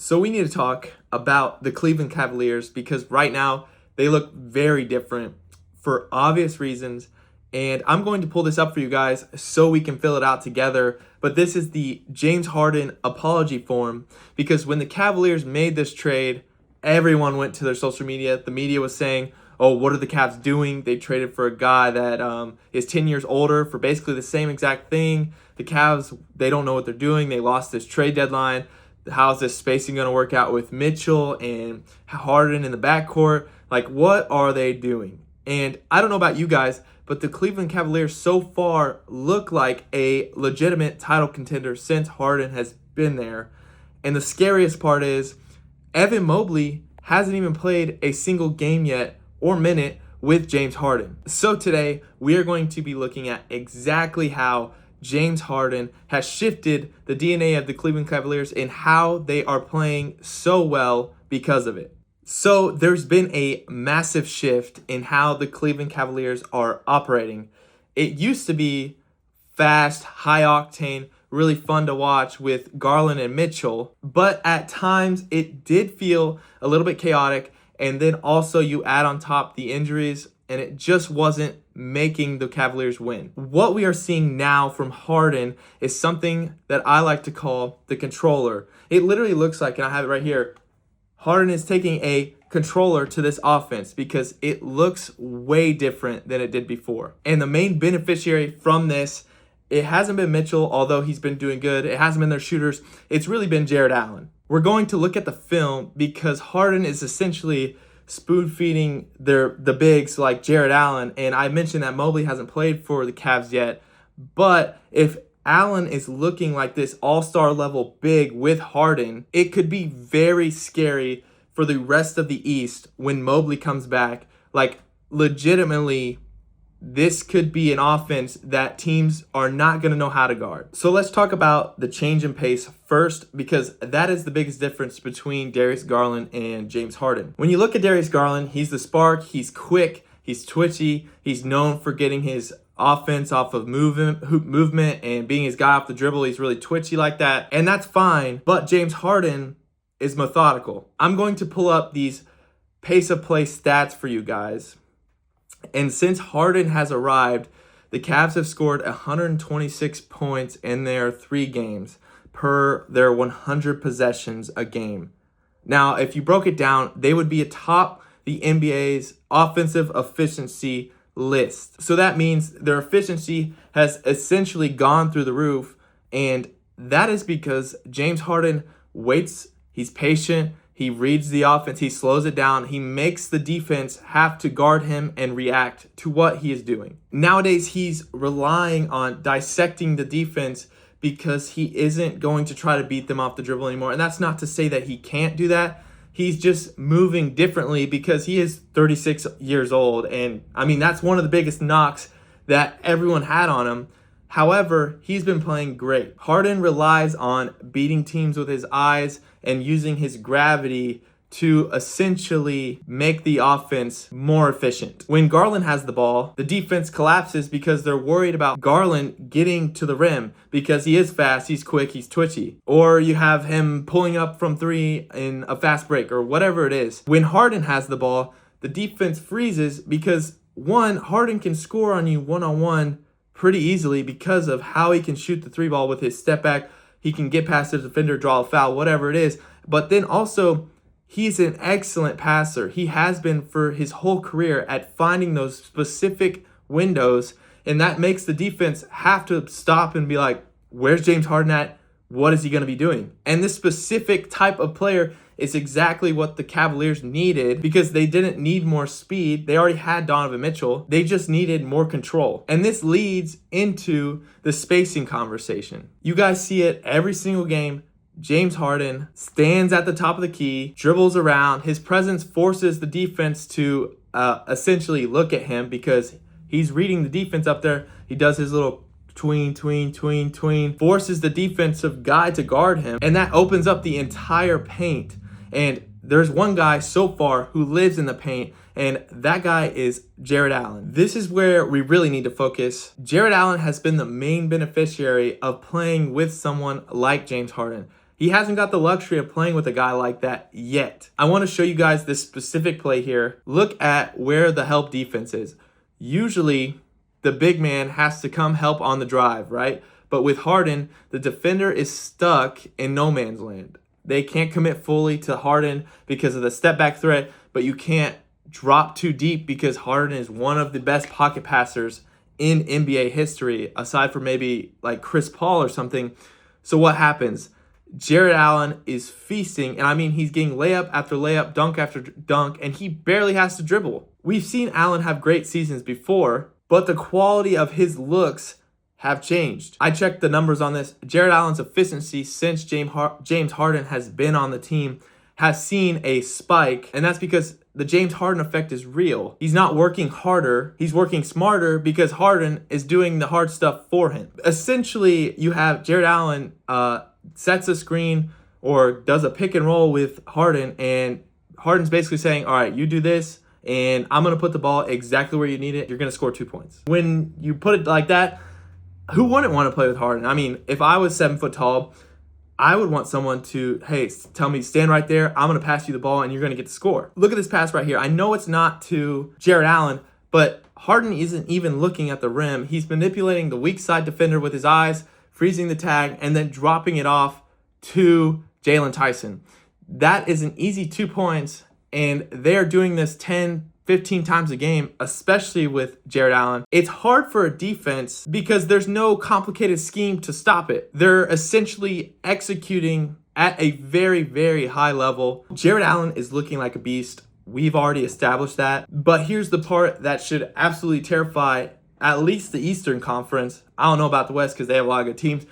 So we need to talk about the Cleveland Cavaliers because right now they look very different for obvious reasons. And I'm going to pull this up for you guys so we can fill it out together. But this is the James Harden apology form because when the Cavaliers made this trade, everyone went to their social media. The media was saying, oh, what are the Cavs doing? They traded for a guy that is 10 years older for basically the same exact thing. The Cavs, they don't know what they're doing. They lost this trade deadline. How's this spacing going to work out with Mitchell and Harden in the backcourt? Like, what are they doing? And I don't know about you guys, but the Cleveland Cavaliers so far look like a legitimate title contender since Harden has been there. And the scariest part is Evan Mobley hasn't even played a single game yet or minute with James Harden. So today we are going to be looking at exactly how James Harden has shifted the DNA of the Cleveland Cavaliers and how they are playing so well because of it. So there's been a massive shift in how the Cleveland Cavaliers are operating. It used to be fast, high octane, really fun to watch with Garland and Mitchell, but at times it did feel a little bit chaotic. And then also you add on top the injuries, and it just wasn't making the Cavaliers win. What we are seeing now from Harden is something that I like to call the controller. It literally looks like, and I have it right here, Harden is taking a controller to this offense because it looks way different than it did before. And the main beneficiary from this, it hasn't been Mitchell, although he's been doing good. It hasn't been their shooters. It's really been Jarrett Allen. We're going to look at the film because Harden is essentially spoon-feeding the bigs like Jarrett Allen. And I mentioned that Mobley hasn't played for the Cavs yet. But if Allen is looking like this all-star level big with Harden, it could be very scary for the rest of the East when Mobley comes back. Like, legitimately, this could be an offense that teams are not going to know how to guard. So let's talk about the change in pace first, because that is the biggest difference between Darius Garland and James Harden. When you look at Darius Garland, he's the spark, he's quick, he's twitchy, he's known for getting his offense off of movement and being his guy off the dribble. He's really twitchy like that, and that's fine. But James Harden is methodical. I'm going to pull up these pace of play stats for you guys. And since Harden has arrived, the Cavs have scored 126 points in their 3 games per their 100 possessions a game. Now, if you broke it down, they would be atop the NBA's offensive efficiency list. So that means their efficiency has essentially gone through the roof, and that is because James Harden waits, he's patient, he reads the offense, he slows it down, he makes the defense have to guard him and react to what he is doing. Nowadays, he's relying on dissecting the defense because he isn't going to try to beat them off the dribble anymore. And that's not to say that he can't do that. He's just moving differently because he is 36 years old. And I mean, that's one of the biggest knocks that everyone had on him. However, he's been playing great. Harden relies on beating teams with his eyes and using his gravity to essentially make the offense more efficient. When Garland has the ball, the defense collapses because they're worried about Garland getting to the rim because he is fast, he's quick, he's twitchy. Or you have him pulling up from 3 in a fast break or whatever it is. When Harden has the ball, the defense freezes because, one, Harden can score on you one-on-one pretty easily because of how he can shoot the 3 ball with his step back. He can get past the defender, draw a foul, whatever it is. But then also, he's an excellent passer. He has been for his whole career at finding those specific windows. And that makes the defense have to stop and be like, where's James Harden at? What is he going to be doing? And this specific type of player is exactly what the Cavaliers needed because they didn't need more speed. They already had Donovan Mitchell. They just needed more control. And this leads into the spacing conversation. You guys see it every single game. James Harden stands at the top of the key, dribbles around. His presence forces the defense to essentially look at him because he's reading the defense up there. He does his little tween, forces the defensive guy to guard him, and that opens up the entire paint. And there's one guy so far who lives in the paint, and that guy is Jarrett Allen. This is where we really need to focus. Jarrett Allen has been the main beneficiary of playing with someone like James Harden. He hasn't got the luxury of playing with a guy like that yet. I want to show you guys this specific play here. Look at where the help defense is. Usually, the big man has to come help on the drive, right? But with Harden, the defender is stuck in no man's land. They can't commit fully to Harden because of the step back threat, but you can't drop too deep because Harden is one of the best pocket passers in NBA history, aside from maybe like Chris Paul or something. So what happens? Jarrett Allen is feasting, and I mean he's getting layup after layup, dunk after dunk, and he barely has to dribble. We've seen Allen have great seasons before, but the quality of his looks have changed. I checked the numbers on this. Jarrett Allen's efficiency since James Harden has been on the team has seen a spike, and that's because the James Harden effect is real. He's not working harder, he's working smarter because Harden is doing the hard stuff for him. Essentially, you have Jarrett Allen sets a screen or does a pick and roll with Harden, and Harden's basically saying, all right, you do this, and I'm going to put the ball exactly where you need it. You're going to score 2 points. When you put it like that, who wouldn't want to play with Harden? I mean, if I was 7 foot tall, I would want someone to, hey, tell me, stand right there. I'm going to pass you the ball, and you're going to get the score. Look at this pass right here. I know it's not to Jarrett Allen, but Harden isn't even looking at the rim. He's manipulating the weak side defender with his eyes, freezing the tag, and then dropping it off to Jalen Tyson. That is an easy 2 points, and they're doing this 10, 15 times a game, especially with Jarrett Allen. It's hard for a defense because there's no complicated scheme to stop it. They're essentially executing at a very, very high level. Jarrett Allen is looking like a beast. We've already established that. But here's the part that should absolutely terrify at least the Eastern Conference. I don't know about the West because they have a lot of good teams.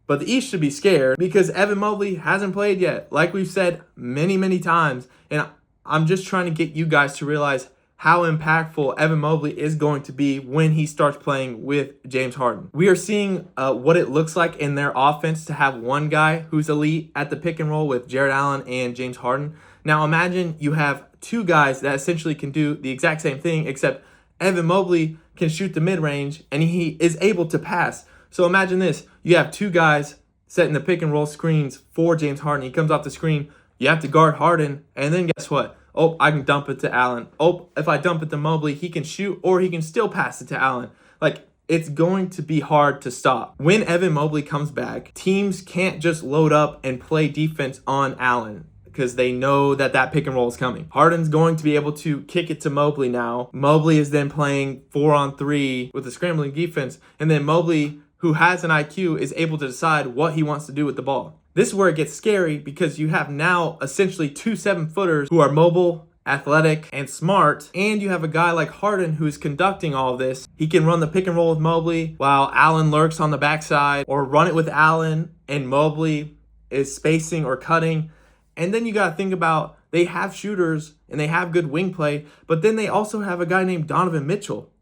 But the East should be scared because Evan Mobley hasn't played yet, like we've said many, many times. And I'm just trying to get you guys to realize how impactful Evan Mobley is going to be when he starts playing with James Harden. We are seeing what it looks like in their offense to have one guy who's elite at the pick and roll with Jarrett Allen and James Harden. Now imagine you have two guys that essentially can do the exact same thing, except Evan Mobley can shoot the mid-range and he is able to pass. So imagine this. You have two guys setting the pick and roll screens for James Harden. He comes off the screen. You have to guard Harden. And then guess what? Oh, I can dump it to Allen. Oh, if I dump it to Mobley, he can shoot or he can still pass it to Allen. Like, it's going to be hard to stop. When Evan Mobley comes back, teams can't just load up and play defense on Allen because they know that that pick and roll is coming. Harden's going to be able to kick it to Mobley now. Mobley is then playing 4-on-3 with a scrambling defense. And then Mobley, who has an IQ, is able to decide what he wants to do with the ball. This is where it gets scary because you have now essentially two 7-footers who are mobile, athletic, and smart. And you have a guy like Harden who's conducting all of this. He can run the pick and roll with Mobley while Allen lurks on the backside, or run it with Allen and Mobley is spacing or cutting. And then you got to think about, they have shooters and they have good wing play, but then they also have a guy named Donovan Mitchell.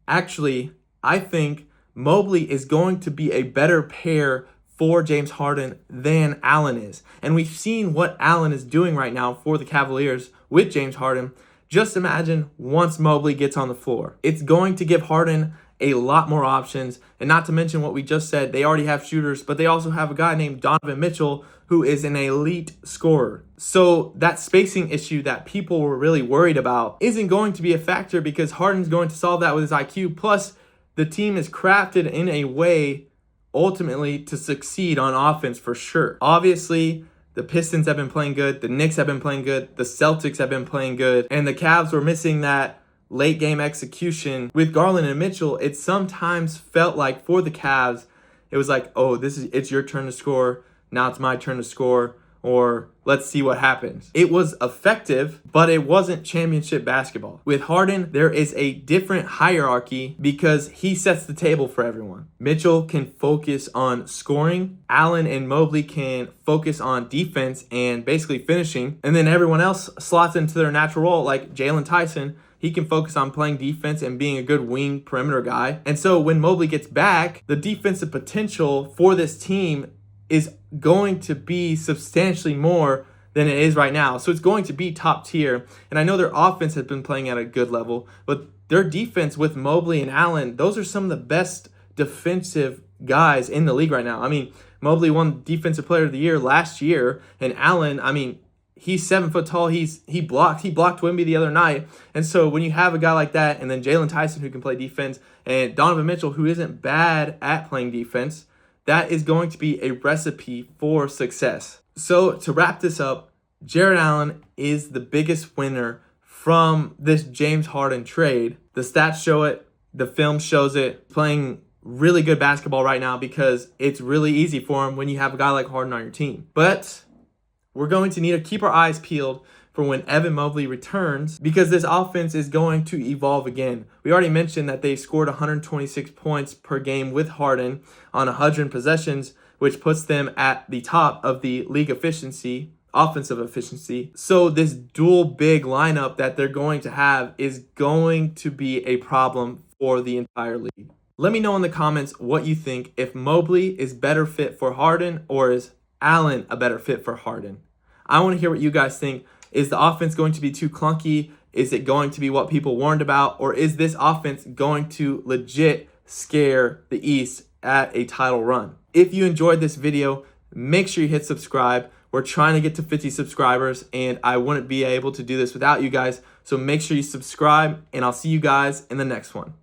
Actually, I think Mobley is going to be a better pair for James Harden than Allen is. And we've seen what Allen is doing right now for the Cavaliers with James Harden. Just imagine once Mobley gets on the floor. It's going to give Harden a lot more options. And not to mention what we just said, they already have shooters, but they also have a guy named Donovan Mitchell who is an elite scorer. So that spacing issue that people were really worried about isn't going to be a factor because Harden's going to solve that with his IQ. Plus, the team is crafted in a way ultimately to succeed on offense for sure. Obviously, the Pistons have been playing good, the Knicks have been playing good, the Celtics have been playing good, and the Cavs were missing that late game execution. With Garland and Mitchell, it sometimes felt like for the Cavs, it was like, oh, it's your turn to score, now it's my turn to score, or let's see what happens. It was effective, but it wasn't championship basketball. With Harden, there is a different hierarchy because he sets the table for everyone. Mitchell can focus on scoring. Allen and Mobley can focus on defense and basically finishing. And then everyone else slots into their natural role, like Jalen Tyson. He can focus on playing defense and being a good wing perimeter guy. And so when Mobley gets back, the defensive potential for this team is going to be substantially more than it is right now. So it's going to be top tier. And I know their offense has been playing at a good level, but their defense with Mobley and Allen, those are some of the best defensive guys in the league right now. I mean, Mobley won Defensive Player of the Year last year, and Allen, I mean, he's 7 foot tall. He blocked Wemby the other night. And so when you have a guy like that, and then Jalen Tyson who can play defense, and Donovan Mitchell who isn't bad at playing defense, that is going to be a recipe for success. So to wrap this up, Jarrett Allen is the biggest winner from this James Harden trade. The stats show it. The film shows it. Playing really good basketball right now because it's really easy for him when you have a guy like Harden on your team. But we're going to need to keep our eyes peeled for when Evan Mobley returns because this offense is going to evolve again. We already mentioned that they scored 126 points per game with Harden on 100 possessions, which puts them at the top of the league offensive efficiency. So this dual big lineup that they're going to have is going to be a problem for the entire league. Let me know in the comments what you think, if Mobley is better fit for Harden or is Allen a better fit for Harden. I want to hear what you guys think. Is the offense going to be too clunky? Is it going to be what people warned about? Or is this offense going to legit scare the East at a title run? If you enjoyed this video, make sure you hit subscribe. We're trying to get to 50 subscribers, and I wouldn't be able to do this without you guys. So make sure you subscribe, and I'll see you guys in the next one.